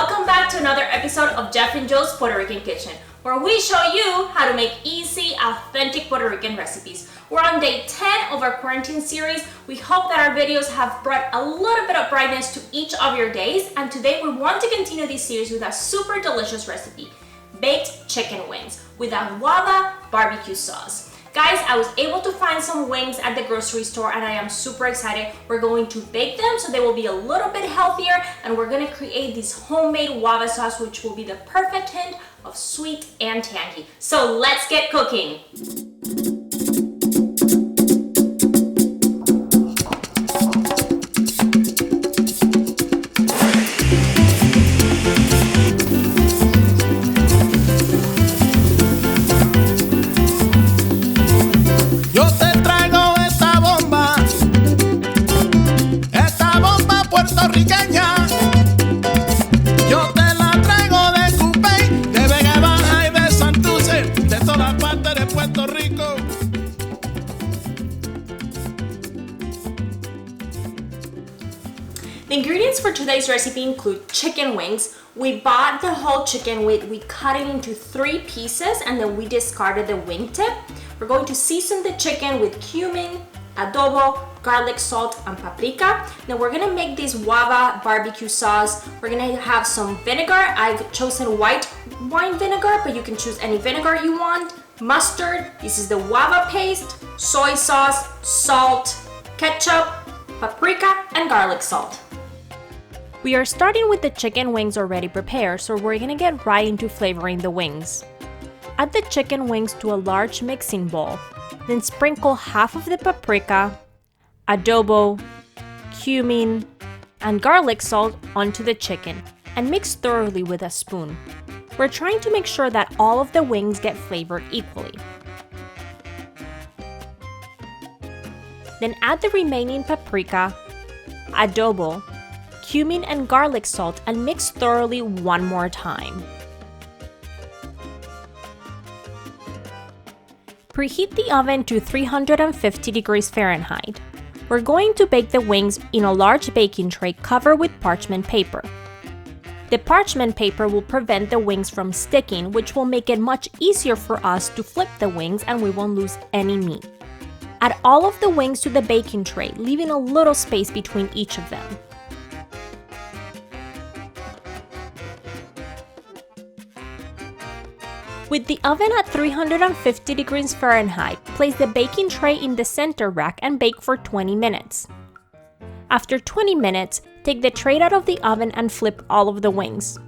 Welcome back to another episode of Jeff and Joe's Puerto Rican Kitchen, where we show you how to make easy, authentic Puerto Rican recipes. We're on day 10 of our quarantine series. We hope that our videos have brought a little bit of brightness to each of your days, and today we want to continue this series with a super delicious recipe, baked chicken wings with a Guava-BBQ sauce. Guys, I was able to find some wings at the grocery store and I am super excited. We're going to bake them so they will be a little bit healthier, and we're going to create this homemade guava sauce which will be the perfect hint of sweet and tangy. So let's get cooking. Puerto Riqueña, yo te la traigo de Cupey, de Vega Baja y de Santurce, de todas partes de Puerto Rico. The ingredients for today's recipe include chicken wings. We bought the whole chicken, we cut it into 3 pieces and then we discarded the wing tip. We're going to season the chicken with cumin, adobo, garlic, salt, and paprika. Now we're gonna make this Guava-BBQ sauce. We're gonna have some vinegar. I've chosen white wine vinegar, but you can choose any vinegar you want. Mustard, this is the guava paste, soy sauce, salt, ketchup, paprika, and garlic salt. We are starting with the chicken wings already prepared, so we're gonna get right into flavoring the wings. Add the chicken wings to a large mixing bowl. Then sprinkle half of the paprika, adobo, cumin, and garlic salt onto the chicken and mix thoroughly with a spoon. We're trying to make sure that all of the wings get flavored equally. Then add the remaining paprika, adobo, cumin, and garlic salt and mix thoroughly one more time. Preheat the oven to 350 degrees Fahrenheit. We're going to bake the wings in a large baking tray covered with parchment paper. The parchment paper will prevent the wings from sticking, which will make it much easier for us to flip the wings and we won't lose any meat. Add all of the wings to the baking tray, leaving a little space between each of them. With the oven at 350 degrees Fahrenheit, place the baking tray in the center rack and bake for 20 minutes. After 20 minutes, take the tray out of the oven and flip all of the wings.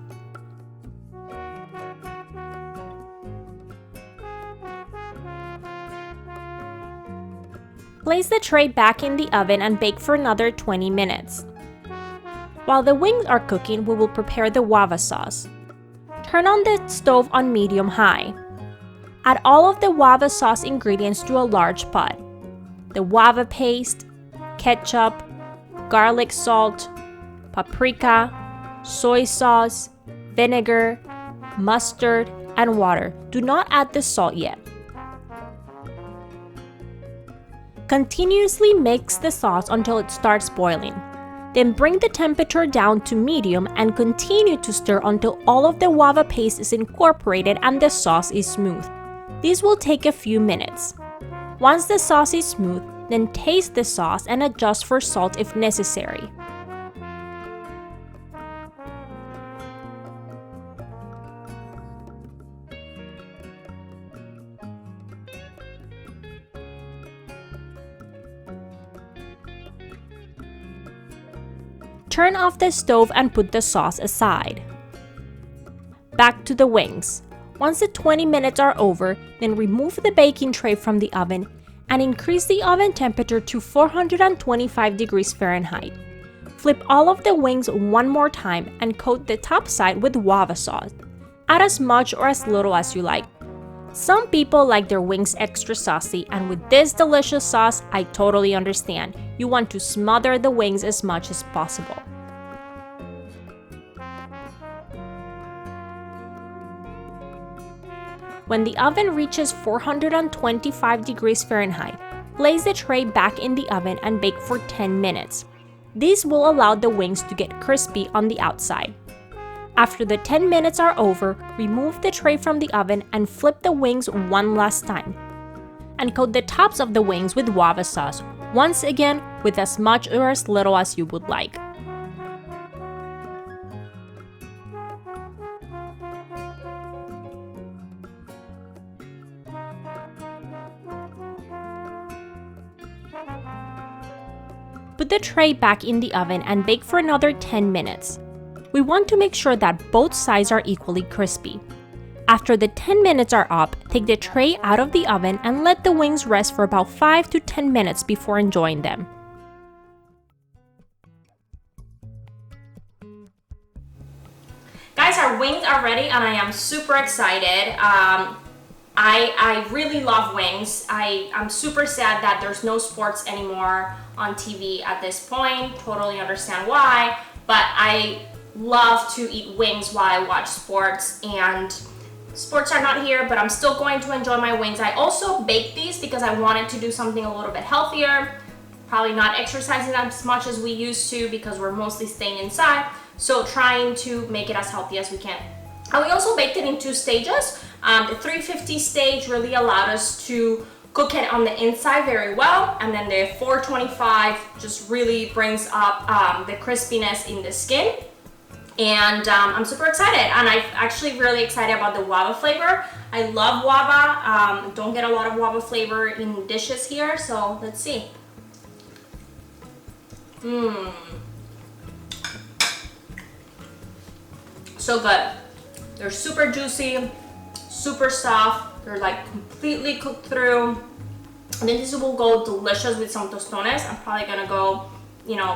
Place the tray back in the oven and bake for another 20 minutes. While the wings are cooking, we will prepare the guava sauce. Turn on the stove on medium-high. Add all of the guava sauce ingredients to a large pot. The guava paste, ketchup, garlic salt, paprika, soy sauce, vinegar, mustard, and water. Do not add the salt yet. Continuously mix the sauce until it starts boiling. Then bring the temperature down to medium and continue to stir until all of the guava paste is incorporated and the sauce is smooth. This will take a few minutes. Once the sauce is smooth, then taste the sauce and adjust for salt if necessary. Turn off the stove and put the sauce aside. Back to the wings. Once the 20 minutes are over, then remove the baking tray from the oven and increase the oven temperature to 425 degrees Fahrenheit. Flip all of the wings one more time and coat the top side with guava sauce. Add as much or as little as you like. Some people like their wings extra saucy, and with this delicious sauce, I totally understand. You want to smother the wings as much as possible. When the oven reaches 425 degrees Fahrenheit, place the tray back in the oven and bake for 10 minutes. This will allow the wings to get crispy on the outside. After the 10 minutes are over, remove the tray from the oven and flip the wings one last time. And coat the tops of the wings with guava sauce, once again with as much or as little as you would like. Put the tray back in the oven and bake for another 10 minutes. We want to make sure that both sides are equally crispy. After the 10 minutes are up, take the tray out of the oven and let the wings rest for about 5 to 10 minutes before enjoying them. Guys, our wings are ready and I am super excited. I really love wings. I'm super sad that there's no sports anymore on TV at this point. Totally understand why, but I love to eat wings while I watch sports, and sports are not here, but I'm still going to enjoy my wings. I also baked these because I wanted to do something a little bit healthier, probably not exercising as much as we used to because we're mostly staying inside, so trying to make it as healthy as we can. And we also baked it in 2 stages. The 350 stage really allowed us to cook it on the inside very well, and then the 425 just really brings up the crispiness in the skin. And I'm super excited, and I'm actually really excited about the guava flavor. I love guava. Don't get a lot of guava flavor in dishes here, so let's see. So good. They're super juicy, super soft. They're like completely cooked through. And then this will go delicious with some tostones. I'm probably gonna go,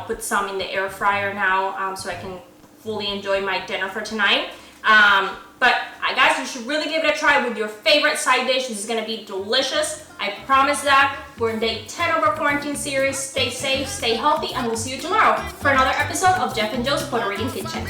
put some in the air fryer now so I can fully enjoy my dinner for tonight. But guys, you should really give it a try with your favorite side dish. This is gonna be delicious. I promise that. We're in day 10 of our quarantine series. Stay safe, stay healthy, and we'll see you tomorrow for another episode of Jeff and Joe's Puerto Rican Kitchen.